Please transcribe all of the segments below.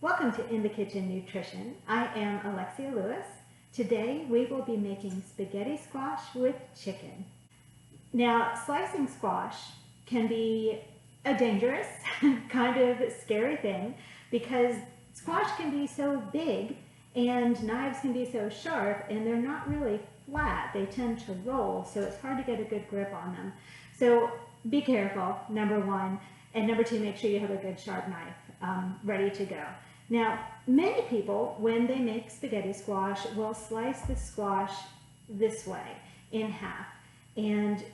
Welcome to In the Kitchen Nutrition. I am Alexia Lewis. Today we will be making spaghetti squash with chicken. Now, slicing squash can be a dangerous, kind of scary thing because squash can be so big and knives can be so sharp and they're not really flat. They tend to roll, so it's hard to get a good grip on them. So be careful, number one. And number two, make sure you have a good sharp knife ready to go. Now, many people, when they make spaghetti squash, will slice the squash this way, in half. And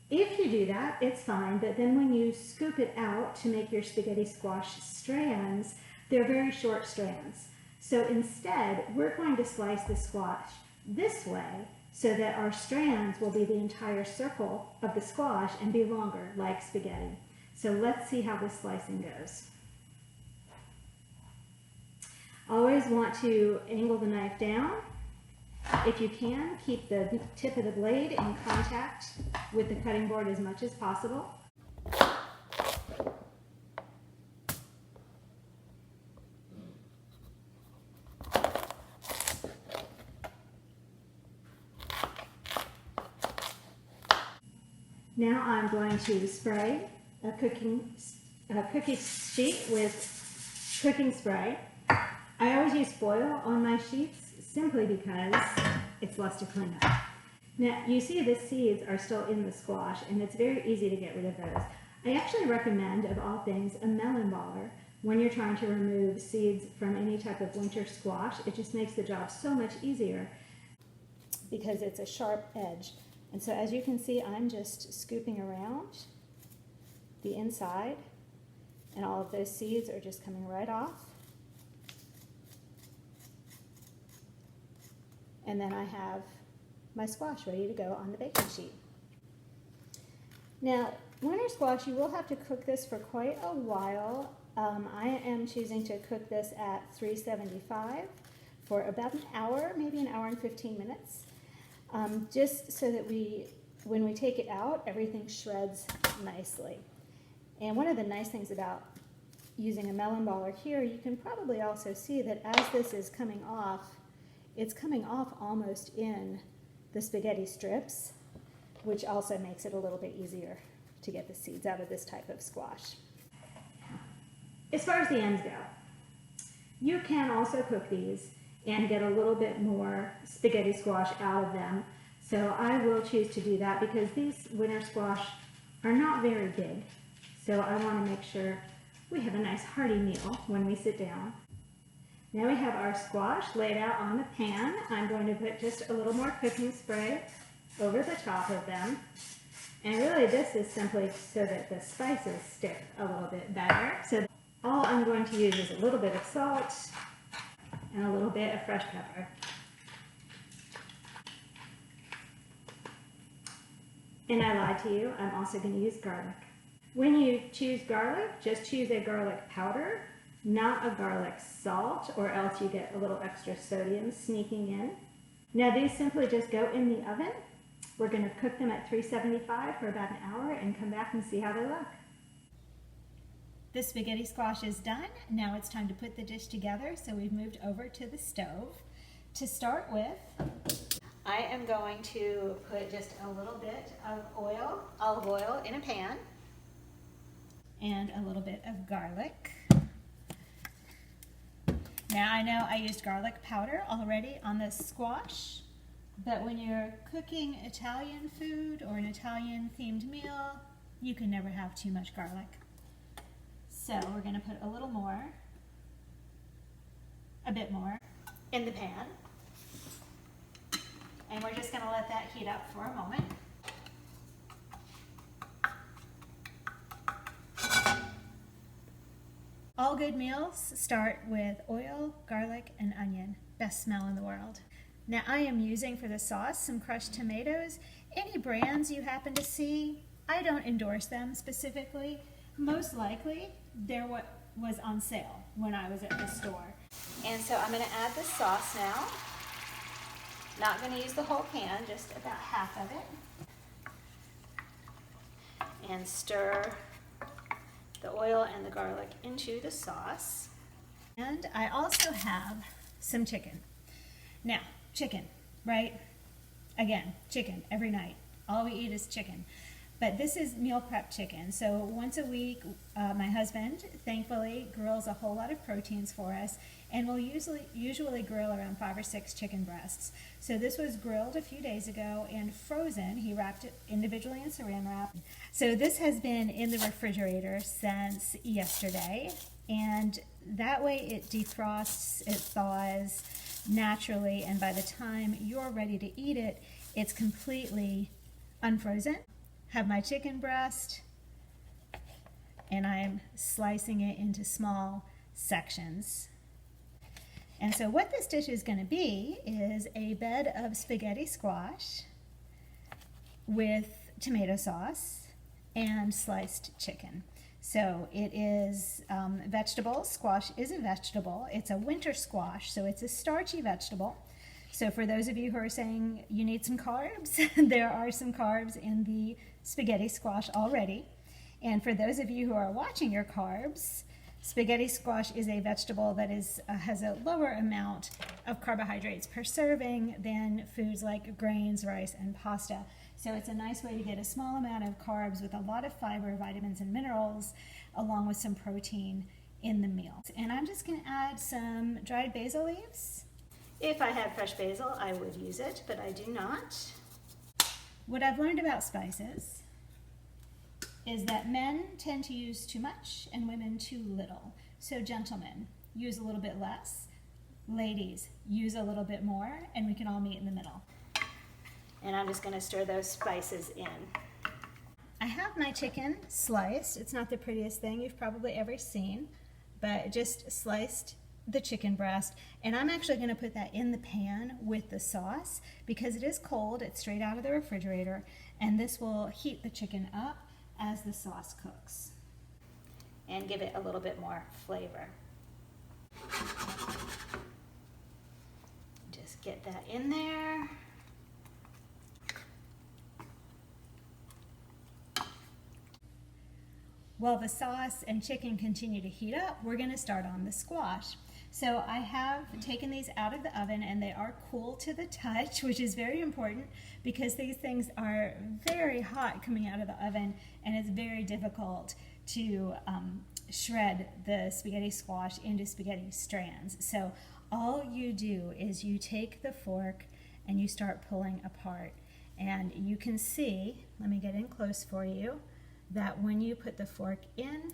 if you do that, it's fine, but then when you scoop it out to make your spaghetti squash strands, they're very short strands. So instead, we're going to slice the squash this way so that our strands will be the entire circle of the squash and be longer, like spaghetti. So let's see how this slicing goes. Always want to angle the knife down. If you can, keep the tip of the blade in contact with the cutting board as much as possible. Now I'm going to spray a cookie sheet with cooking spray. I always use foil on my sheets simply because it's less to clean up. Now you see the seeds are still in the squash and it's very easy to get rid of those. I actually recommend, of all things, a melon baller when you're trying to remove seeds from any type of winter squash. It just makes the job so much easier because it's a sharp edge. And so as you can see, I'm just scooping around the inside and all of those seeds are just coming right off. And then I have my squash ready to go on the baking sheet. Now, winter squash, you will have to cook this for quite a while. I am choosing to cook this at 375 for about an hour, maybe an hour and 15 minutes, just so that when we take it out, everything shreds nicely. And one of the nice things about using a melon baller here, you can probably also see that as this is coming off, it's coming off almost in the spaghetti strips, which also makes it a little bit easier to get the seeds out of this type of squash. As far as the ends go, you can also cook these and get a little bit more spaghetti squash out of them. So I will choose to do that because these winter squash are not very big. So I want to make sure we have a nice hearty meal when we sit down. Now we have our squash laid out on the pan. I'm going to put just a little more cooking spray over the top of them. And really this is simply so that the spices stick a little bit better. So all I'm going to use is a little bit of salt and a little bit of fresh pepper. And I lied to you, I'm also going to use garlic. When you choose garlic, just choose a garlic powder, not a garlic salt, or else you get a little extra sodium sneaking in. Now these simply just go in the oven. We're going to cook them at 375 for about an hour and come back and see how they look. The spaghetti squash is done. Now it's time to put the dish together, so we've moved over to the stove. To start with, I am going to put just a little bit of oil, olive oil, in a pan, and a little bit of garlic. Now I know I used garlic powder already on the squash, but when you're cooking Italian food or an Italian themed meal, you can never have too much garlic. So we're going to put a little more, a bit more, in the pan. And we're just going to let that heat up for a moment. All good meals start with oil, garlic, and onion. Best smell in the world. Now I am using for the sauce some crushed tomatoes. Any brands you happen to see, I don't endorse them specifically. Most likely they're what was on sale when I was at the store. And so I'm going to add the sauce now. Not going to use the whole can, just about half of it. And stir the oil and the garlic into the sauce. And I also have some chicken. Now, chicken, right? Again, chicken every night. All we eat is chicken. But this is meal prep chicken. So once a week, my husband, thankfully, grills a whole lot of proteins for us, and we'll usually grill around 5 or 6 chicken breasts. So this was grilled a few days ago and frozen. He wrapped it individually in saran wrap. So this has been in the refrigerator since yesterday, and that way it defrosts, it thaws naturally, and by the time you're ready to eat it, it's completely unfrozen. Have my chicken breast, and I'm slicing it into small sections. And so what this dish is going to be is a bed of spaghetti squash with tomato sauce and sliced chicken. So it is vegetable. Squash is a vegetable. It's a winter squash, so it's a starchy vegetable. So for those of you who are saying you need some carbs, there are some carbs in the spaghetti squash already. And for those of you who are watching your carbs, spaghetti squash is a vegetable that has a lower amount of carbohydrates per serving than foods like grains, rice, and pasta. So it's a nice way to get a small amount of carbs with a lot of fiber, vitamins, and minerals, along with some protein in the meal. And I'm just going to add some dried basil leaves. If I had fresh basil, I would use it, but I do not. What I've learned about spices is that men tend to use too much and women too little. So gentlemen, use a little bit less. Ladies, use a little bit more, and we can all meet in the middle. And I'm just going to stir those spices in. I have my chicken sliced. It's not the prettiest thing you've probably ever seen, but just sliced the chicken breast, and I'm actually going to put that in the pan with the sauce because it is cold. It's straight out of the refrigerator, and this will heat the chicken up as the sauce cooks and give it a little bit more flavor. Just get that in there. While the sauce and chicken continue to heat up, we're going to start on the squash. So I have taken these out of the oven, and they are cool to the touch, which is very important because these things are very hot coming out of the oven, and it's very difficult to shred the spaghetti squash into spaghetti strands. So all you do is you take the fork and you start pulling apart, and you can see, let me get in close for you, that when you put the fork in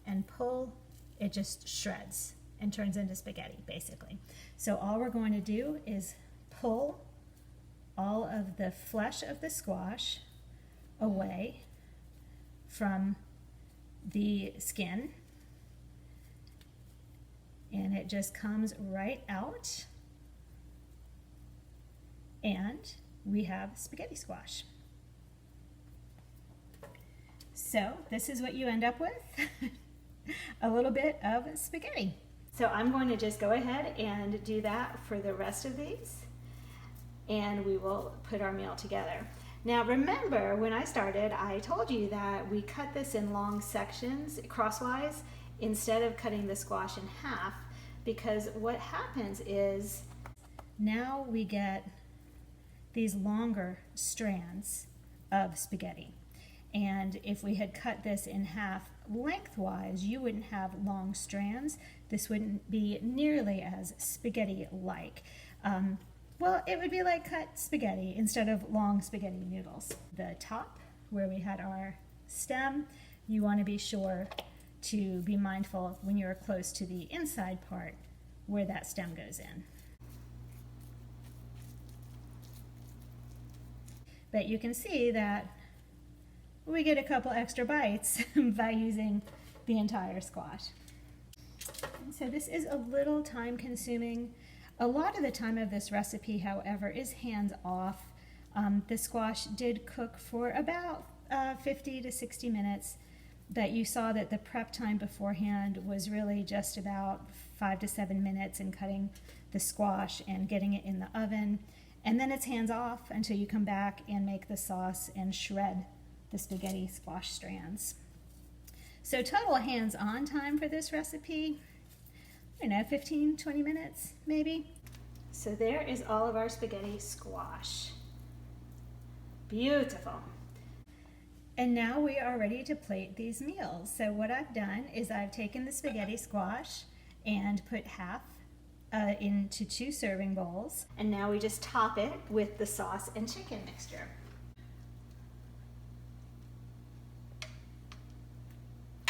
and pull, it just shreds and turns into spaghetti, basically. So all we're going to do is pull all of the flesh of the squash away from the skin, and it just comes right out, and we have spaghetti squash. So this is what you end up with, a little bit of spaghetti. So I'm going to just go ahead and do that for the rest of these, and we will put our meal together. Now remember, when I started, I told you that we cut this in long sections, crosswise, instead of cutting the squash in half, because what happens is now we get these longer strands of spaghetti. And if we had cut this in half lengthwise, you wouldn't have long strands. This wouldn't be nearly as spaghetti-like. Well, it would be like cut spaghetti instead of long spaghetti noodles. The top, where we had our stem, you want to be sure to be mindful when you're close to the inside part where that stem goes in. But you can see that we get a couple extra bites by using the entire squash. So this is a little time consuming. A lot of the time of this recipe, however, is hands off. The squash did cook for about 50 to 60 minutes, but you saw that the prep time beforehand was really just about 5 to 7 minutes in cutting the squash and getting it in the oven. And then it's hands off until you come back and make the sauce and shred the spaghetti squash strands. So total hands-on time for this recipe, I don't know, 15, 20 minutes maybe. So there is all of our spaghetti squash. Beautiful. And now we are ready to plate these meals. So what I've done is I've taken the spaghetti squash and put half into 2 serving bowls. And now we just top it with the sauce and chicken mixture.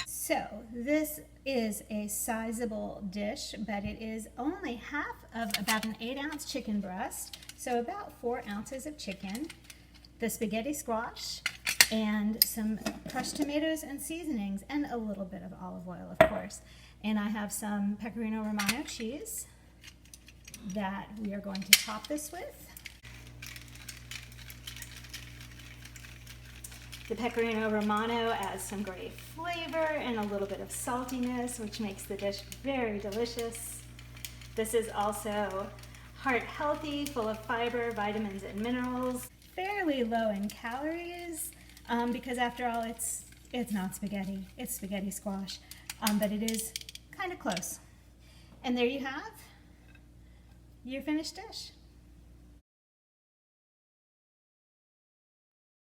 So this is a sizable dish, but it is only half of about an 8-ounce chicken breast, so about 4 ounces of chicken, the spaghetti squash, and some crushed tomatoes and seasonings, and a little bit of olive oil, of course. And I have some Pecorino Romano cheese that we are going to top this with. The Pecorino Romano adds some great flavor and a little bit of saltiness, which makes the dish very delicious. This is also heart healthy, full of fiber, vitamins, and minerals. Fairly low in calories, because after all, it's not spaghetti. It's spaghetti squash, but it is kind of close. And there you have your finished dish.